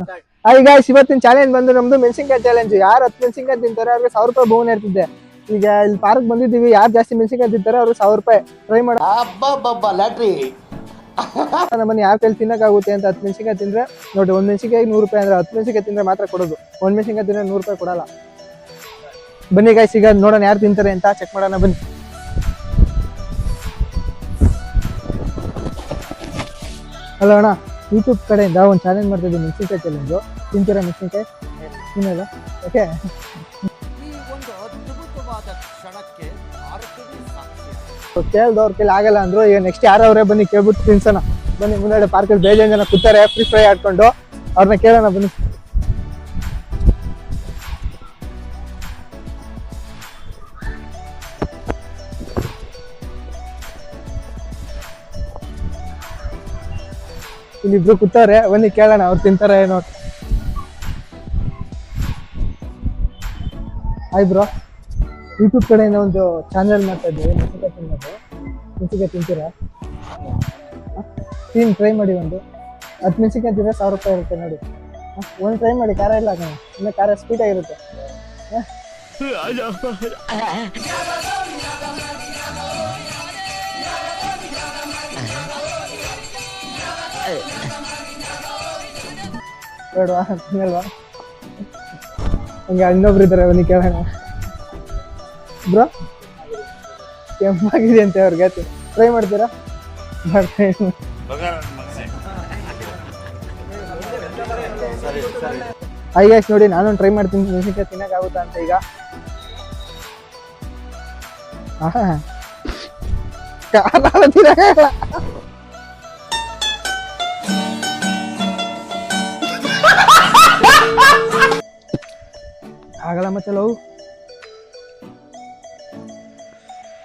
Hi guys, ಇವತ್ತಿನ challenge ಬಂದು ನಮ್ದು ಮೆಣಸಿನಕಾಯಿ ಚಾಲೆಂಜ್. ಯಾರು 10 ಮೆಣಸಿನಕಾಯಿ ತಿಂತಾರೆ ಅವ್ರಿಗೆ 1000 ರೂಪಾಯಿ ಬಹುಮಾನ ಇರ್ತಿದ್ದೆ. ಈಗ ಇಲ್ಲಿ ಪಾರ್ಕ್ ಬಂದಿದ್ದೀವಿ, ಯಾರು ಜಾಸ್ತಿ ಮೆಣಸಿನಕಾಯಿ ತಿಂತಾರೆ ಅವ್ರಿಗೆ 1000 ರೂಪಾಯಿ ಟ್ರೈ ಮಾಡಿ. ಲಾಟ್ರಿ ನಮ್ಮನ್ನ ಯಾರ ಕೈಲಿ ತಿನ್ನಕ್ಕಾಗುತ್ತೆ ಅಂತ 10 ಮೆಣಸಿನಕಾಯಿ ತಿಂದ್ರೆ ನೋಡಿ, 1 ಮೆಣಸಿನಕಾಯಿ 100 ರೂಪಾಯಿ ಅಂದ್ರೆ 10 ಮೆಣಸಿನಕಾಯಿ ತಿಂದ್ರೆ ಮಾತ್ರ ಕೊಡೋದು. 1 ಮೆಣಸಿನಕಾಯಿ ತಿಂದ್ರೆ 100 ರೂಪಾಯಿ ಕೊಡಲ್ಲ. ಬನ್ನಿ ಗಾಯ್ಸ್, ಈಗ ನೋಡೋಣ ಯಾರು ತಿಂತಾರೆ ಅಂತ ಚೆಕ್ ಮಾಡೋಣ ಬನ್ನಿ. ಹಲೋ ಅಣ್ಣ, ಯೂಟ್ಯೂಬ್ ಕಡೆಯಿಂದ ಒಂದು ಚಾಲೆಂಜ್ ಮಾಡ್ತಾ ಇದ್ದೀವಿ, ಮೆಣಸಿನಕಾಯಿ ಚಾಲೆಂಜು. ತಿಂತೀರಾ ಮೆಣಸಿನಕಾಯಿ? ತಿನ್ನಲ್ಲ? ಓಕೆ. ಕೇಳ್ದವ್ರ ಕೈಲಿ ಆಗಲ್ಲ ಅಂದ್ರು, ಈಗ ನೆಕ್ಸ್ಟ್ ಯಾರವ್ರೆ ಬನ್ನಿ ಕೇಳ್ಬಿಟ್ಟು ತಿನ್ಸೋಣ ಬನ್ನಿ. ಮುಂದೆ ಪಾರ್ಕಲ್ಲಿ ಬೇಜಾನ್ ಜನ ಕೂತಾರೆ ಫ್ರೀ ಫ್ರೈ ಆಡ್ಕೊಂಡು, ಅವ್ರನ್ನ ಕೇಳೋಣ ಬನ್ನಿ. ಇಲ್ಲಿಬ್ರು ಕೂತವ್ರೆ, ಬನ್ನಿ ಕೇಳೋಣ ಅವ್ರು ತಿಂತಾರ ಏನೋ. ಹಾಯ್ ಬ್ರೋ, ಯೂಟ್ಯೂಬ್ ಕಡೆಯಿಂದ ಒಂದು ಚಾನಲ್ ಮಾಡ್ತಾ ಇದ್ದೀವಿ, ಮೆಣಸಿನಕಾಯಿ ತಿನ್ನೋದು. ಮೆಣಸಿನಕಾಯಿ ತಿಂತೀರಾ? ಟ್ರೈ ಮಾಡಿ. 10 ಮೆಣಸಿನಕಾಯಿ ತಿಂದರೆ 1000 ರೂಪಾಯಿ ಇರುತ್ತೆ ನೋಡಿ. ಒಂದು ಟ್ರೈ ಮಾಡಿ, ಖಾರ ಇಲ್ಲ ಹಾಕೋಣ, ಇನ್ನು ಖಾರ ಸ್ವೀಟ್ ಆಗಿರುತ್ತೆ. ಬೇಡವಾ? ತಿನ್ನಲ್ವಾ? ಹಂಗೆ ಇನ್ನೊಬ್ರು ಇದ್ದಾರೆ, ಬನ್ನಿ ಕೇಳೋಣ. ಬ್ರೋ, ಕೆಂಪಾಗಿದೆ ಅಂತೆ ಅವ್ರಿಗೆ, ಟ್ರೈ ಮಾಡ್ತೀರಾ? ಹಾಯ್ ಗೈಸ್, ನೋಡಿ ನಾನೊಂದು ಟ್ರೈ ಮಾಡ್ತೀನಿ ಮೆಣಸಿನಕಾಯಿ ತಿನ್ನಕ್ಕಾಗುತ್ತಾ ಅಂತ. ಈಗ ತಿನ್ನಕ್ಕಾಗಲ್ಲ. ಆಗಲ್ಲ ಮತ್ತೆ ಲವ್,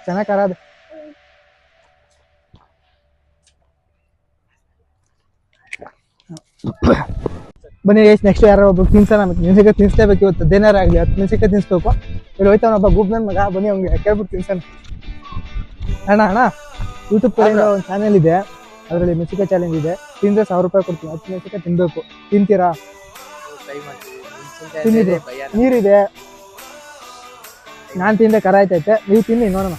ಚೆನ್ನಾಗಿ ಖಾರ ಅದು. ಬನ್ನಿ ಗೈಸ್, ನೆಕ್ಸ್ಟ್ ಯಾರೋ ಒಬ್ರು ತಿನ್ಸೋಣ. ಮತ್ತೆ ಮೆಣಸಿನಕಾಯಿ ತಿನ್ಸ್ಲೇಬೇಕು ಇವತ್ತು, ಅದೇನಾರ ಆಗಲಿ 10 ಮೆಣಸಿನಕಾಯಿ ತಿನ್ಸ್ಬೇಕು. ಇಲ್ಲಿ ಹೋಯ್ತಾವನೊಬ್ಬ ಗುಬ್ ನನ್ನ ಮಗ, ಬನ್ನಿ ಅವ್ನಿಗೆ ಕೇಳ್ಬಿಟ್ಟು ತಿನ್ಸೋಣ. ಅಣ್ಣ, ಯೂಟ್ಯೂಬ್ ಕಡೆಯಿಂದ ಒಂದು ಚಾನೆಲ್ ಇದೆ, ಅದರಲ್ಲಿ ಮೆಣಸಿನಕಾಯಿ ಚಾಲೆಂಜ್ ಇದೆ. ತಿಂದರೆ 1000 ರೂಪಾಯಿ ಕೊಡ್ತೀನಿ. 10 ಮೆಣಸಿನಕಾಯಿ ತಿನ್ಬೇಕು. ತಿಂತೀರಾ? ತಿನ್ನಿದೆ, ನೀರಿದೆ. ನಾನು ತಿಂದೆ ಖಾರ ಆಯ್ತೈತೆ, ನೀವು ತಿನ್ನಿ ನೋಡೋಣ.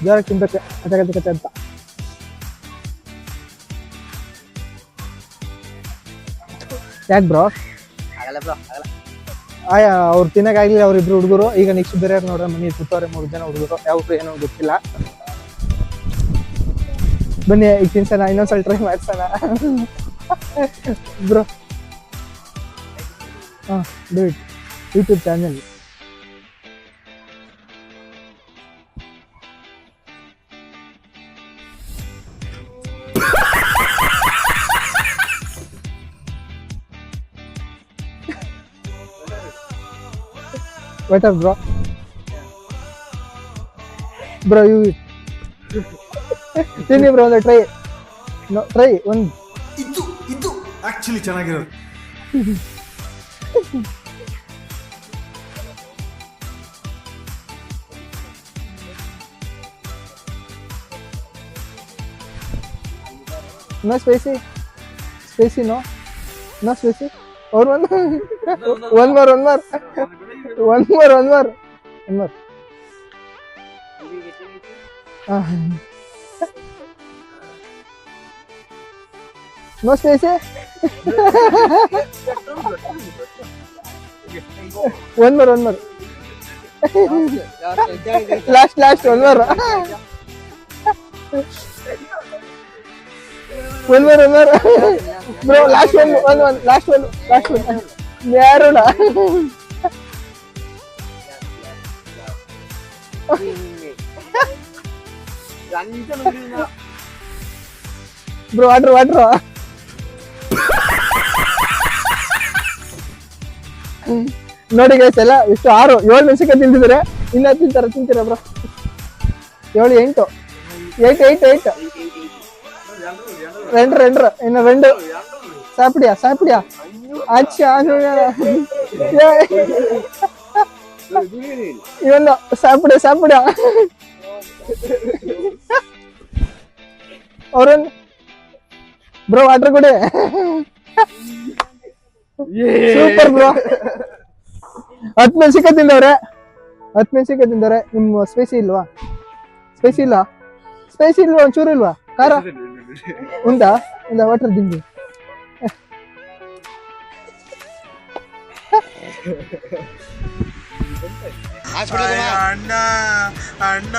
ಜೋರಾಗಿ ತಿನ್ಬೇಕು ಕತೆ ಅಂತ. ಯಾಕೆ ಬ್ರೋ? ಅವ್ರು ತಿನ್ನಕ್ಕಾಗ್ಲಿಲ್ಲ, ಅವ್ರಿಬ್ರು ಹುಡುಗರು. ಈಗ ನೆಕ್ಸ್ಟ್ ಬೇರೆ ನೋಡ್ರೆ ಮನೆ ಕೂತವ್ರೆ 3 ಜನ ಹುಡುಗರು, ಯಾವ್ದು ಏನೋ ಗೊತ್ತಿಲ್ಲ. ಬನ್ನಿ ಈಗ ತಿನ್ಸೋಣ, ಇನ್ನೊಂದ್ಸಲ ಟ್ರೈ ಮಾಡ್ಸೋಣ ಬ್ರೋ. ಹಾಂ, do it. YouTube channel better bro you ತಿನ್ನಿ ಬ್ರೋ, ಒಂದು ಟ್ರೈ ಒಂದು. ಇದು ಆಕ್ಚುಲಿ ಚೆನ್ನಾಗಿರೋದು. No spicy no spicy. Or one more. No spicy. One more. Last one more. One more. Bro, last one. Yaruna. Bro, water. ನೋಡಿ guys, ಎಲ್ಲ ಇಷ್ಟು 6-7 ಮೆಣಸಿನಕಾಯಿ ತಿಂತಿದ್ದಾರೆ. ಇನ್ನ ತಿಂತೀರಾ ಬ್ರೋ? 7 8 2 ಇನ್ನು 2 ಸಾಪಿಡಿಯಾ ಅಚ್ಚಾ. ಇವನು ಸಾಪಿಡಿಯಾ ಅವ್ರನ್ ಬ್ರೋ ವಾಟರ್ ಕೊಡಿ. Super bro. 10 ಮೆಣಸಿನ್ಕಾಯಿ ತಿಂದವ್ರೆ. 10 ಮೆಣಸಿನ್ಕಾಯಿ ತಿಂದವ್ರೆ. ನಿಮ್ಮ ಸ್ಪೈಸಿ ಇಲ್ವಾ? ಸ್ಪೈಸಿ ಇಲ್ಲ? ಸ್ಪೈಸಿ ಇಲ್ವಾ? ಒಂಚೂರು ಇಲ್ವಾ? ಖಾರ ಉಂಟಾ? ವಾಟರ್ ತಿಂಡಿ. ಅಣ್ಣ ಅಣ್ಣ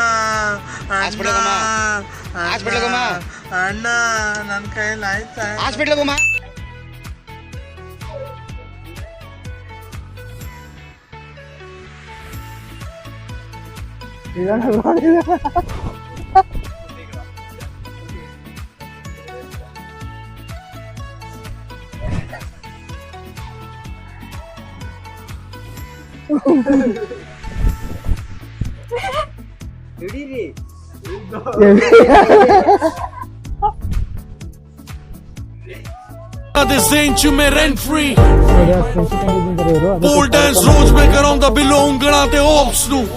ಅಣ್ಣ ನನ್ನ ಕೈಯಲ್ಲಿ ಆಯ್ತಾ? ਦੇ ਜ਼ੇਨ ਚ ਮੈਂ ਰੈਂਟ ਫ੍ਰੀ ਪੂਲ ਡਾਂਸ ਰੋਜ਼ ਮੈਂ ਕਰਾਉਂਦਾ ਬਿਲੋ ਉਂਗਲਾਂ ਤੇ ਓਪਸ ਨੂੰ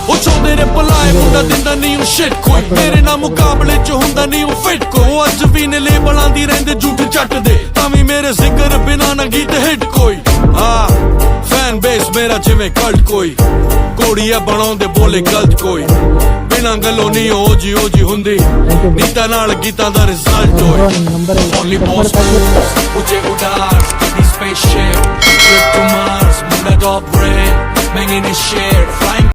ਉਹ ਚਾਹੁੰਦੇ ਨੇ ਭਲਾਏ ਮੁੰਡਾ ਦਿੰਦਾ ਨਹੀਂ ਉਹ ਸ਼ਿਟ ਕੋਈ ਮੇਰੇ ਨਾਲ ਮੁਕਾਬਲੇ ਚ ਹੁੰਦਾ ਨਹੀਂ ਉਹ ਫਿੱਟ ਕੋਈ ਉਹ ਅੱਜ ਵੀ ਨੇ ਲੇਬਲਾਂ ਦੀ ਰਹਿੰਦੇ ਝੂਠ ਚੱਟਦੇ ਤਾਂ ਵੀ ਮੇਰੇ ਜ਼ਿਕਰ ਬਿਨਾ ਨਾ ਗੀਤ ਹਿੱਟ ਕੋਈ ਹਾਂ ਫੈਨ ਬੇਸ ਮੇਰਾ ਜਿਵੇਂ ਕਲਟ ਕੋਈ ਕੋੜੀਆ ਬਣਾਉਂਦੇ ਬੋਲੇ ਗਲਤ ਕੋਈ ਬਿਨਾਂ ਗੱਲੋਂ ਨਹੀਂ ਉਹ ਜੀ ਹੁੰਦੀ ਨੀਤਾਂ ਨਾਲ ਗੀਤਾਂ ਦਾ ਰਿਜ਼ਲਟ ਹੋਏ ਓਨਲੀ ਬੌਸ ਉੱਚੇ ਉਡਾਰ ਦੀ ਸਪੇਸਸ਼ਿਪ ਟ੍ਰਿਪ ਟੂ ਮਾਰਸ ਮੁੰਡਾ top brain banging this shit flying